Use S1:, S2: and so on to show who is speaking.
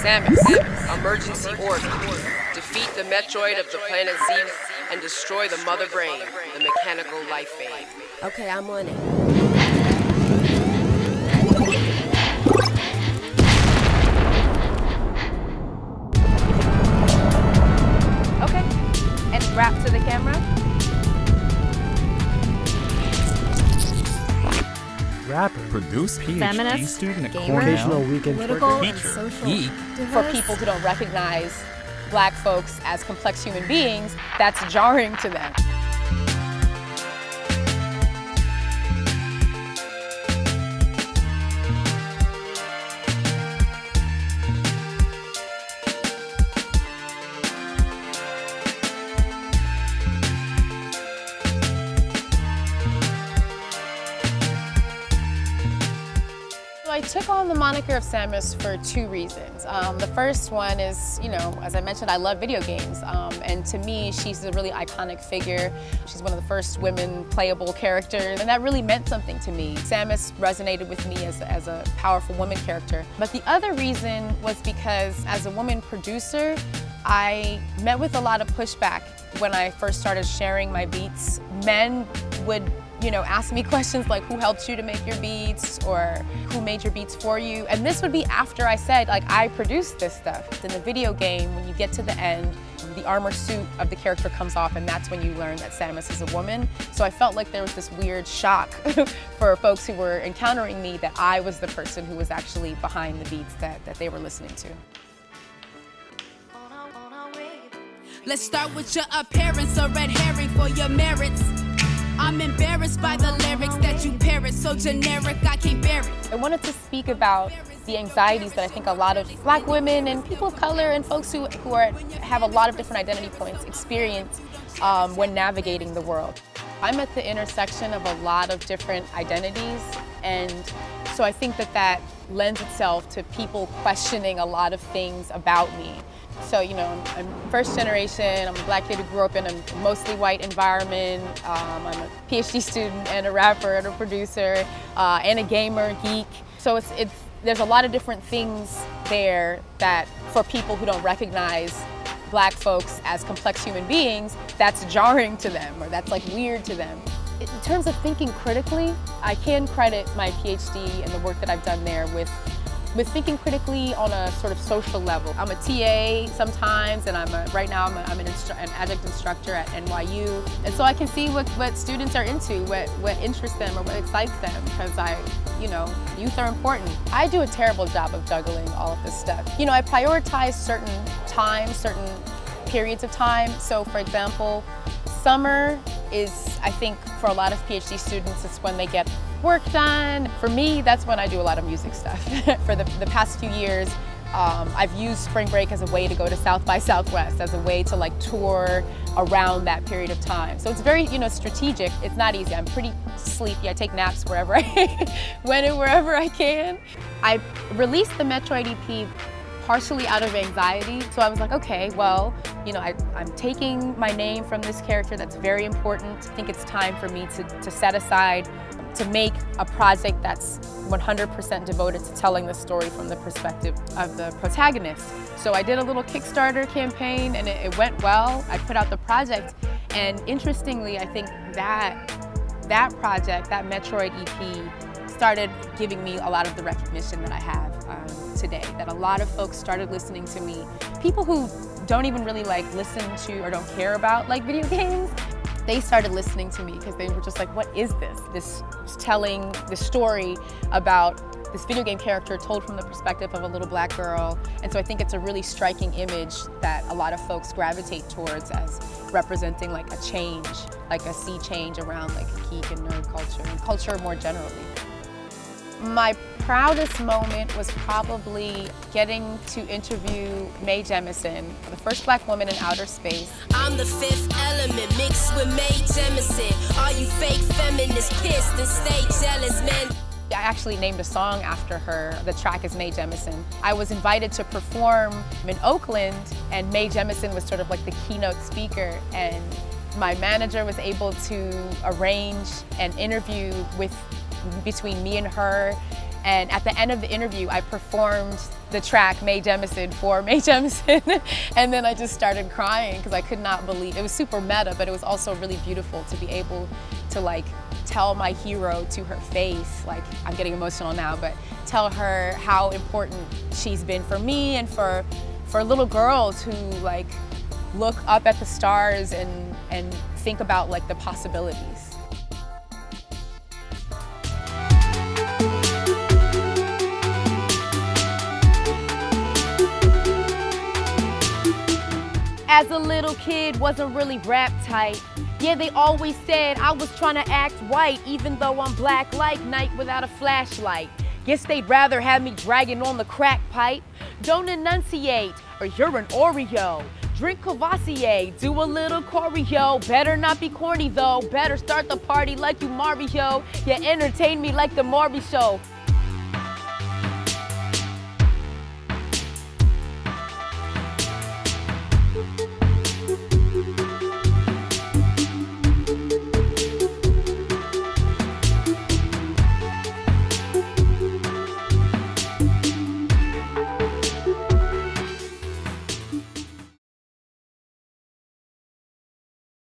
S1: Samus, emergency order. Defeat the Metroid of the planet Z and destroy the mother brain, the mechanical life vein.
S2: Okay, I'm on it.
S3: Okay, and wrap to the camera.
S4: Rapper,
S5: produce,
S4: Ph.D.
S6: feminist,
S4: student at
S6: gamer,
S4: Cornell, weekend
S6: political, and
S4: teacher,
S6: social.
S5: geek.
S3: For people who don't recognize Black folks as complex human beings, that's jarring to them. I took on the moniker of Samus for two reasons. The first one is, as I mentioned, I love video games. And to me, she's a really iconic figure. She's one of the first women playable characters. And that really meant something to me. Samus resonated with me as a powerful woman character. But the other reason was because as a woman producer, I met with a lot of pushback when I first started sharing my beats. Men would ask me questions like, who helped you to make your beats, or who made your beats for you? And this would be after I said, I produced this stuff. In the video game, when you get to the end, the armor suit of the character comes off, and that's when you learn that Samus is a woman. So I felt like there was this weird shock for folks who were encountering me that I was the person who was actually behind the beats that they were listening to.
S7: Let's start with your appearance, a red herring for your merits. I'm embarrassed by the lyrics that you parrot, so generic I can't bear it.
S3: I wanted to speak about the anxieties that I think a lot of Black women and people of color and folks who have a lot of different identity points experience when navigating the world. I'm at the intersection of a lot of different identities, and so I think that lends itself to people questioning a lot of things about me. So, I'm first generation, I'm a Black kid who grew up in a mostly white environment. I'm a Ph.D. student and a rapper and a producer and a gamer, geek. So there's a lot of different things there that for people who don't recognize Black folks as complex human beings, that's jarring to them, or that's weird to them. In terms of thinking critically, I can credit my Ph.D. and the work that I've done there with thinking critically on a sort of social level. I'm a TA sometimes, and right now I'm an adjunct instructor at NYU. And so I can see what students are into, what interests them or what excites them, because youth are important. I do a terrible job of juggling all of this stuff. I prioritize certain times, certain periods of time. So for example, summer is, I think, for a lot of PhD students, it's when they get work done. For me, that's when I do a lot of music stuff. For the past few years, I've used spring break as a way to go to South by Southwest, as a way to tour around that period of time. So it's very, strategic. It's not easy. I'm pretty sleepy. I take naps wherever wherever I can. I released the Metroid EP partially out of anxiety. So I was like, okay, well, I'm taking my name from this character that's very important. I think it's time for me to set aside to make a project that's 100% devoted to telling the story from the perspective of the protagonist. So I did a little Kickstarter campaign, and it went well. I put out the project, and interestingly, I think that project, that Metroid EP, started giving me a lot of the recognition that I have today, that a lot of folks started listening to me. People who don't even really listen to or don't care about video games, they started listening to me because they were just like, what is this? This telling the story about this video game character told from the perspective of a little Black girl. And so I think it's a really striking image that a lot of folks gravitate towards as representing a change, a sea change around geek and nerd culture and culture more generally. My proudest moment was probably getting to interview Mae Jemison, the first Black woman in outer space.
S7: I'm the fifth element mixed with Mae Jemison. Are you fake feminists pissed and stay jealous, man?
S3: I actually named a song after her. The track is Mae Jemison. I was invited to perform in Oakland, and Mae Jemison was sort of the keynote speaker, and my manager was able to arrange an interview between me and her. And at the end of the interview, I performed the track Mae Jemison for Mae Jemison. And then I just started crying because I could not believe, it was super meta, but it was also really beautiful to be able to like tell my hero to her face, like I'm getting emotional now, but tell her how important she's been for me and for little girls who like look up at the stars and think about like the possibilities. As a little kid, wasn't really rap type. Yeah, they always said I was trying to act white, even though I'm black like night without a flashlight. Guess they'd rather have me dragging on the crack pipe. Don't enunciate, or you're an Oreo. Drink Cavassier, do a little choreo. Better not be corny though, better start the party like you Mario. Yeah, entertain me like the Maury Show.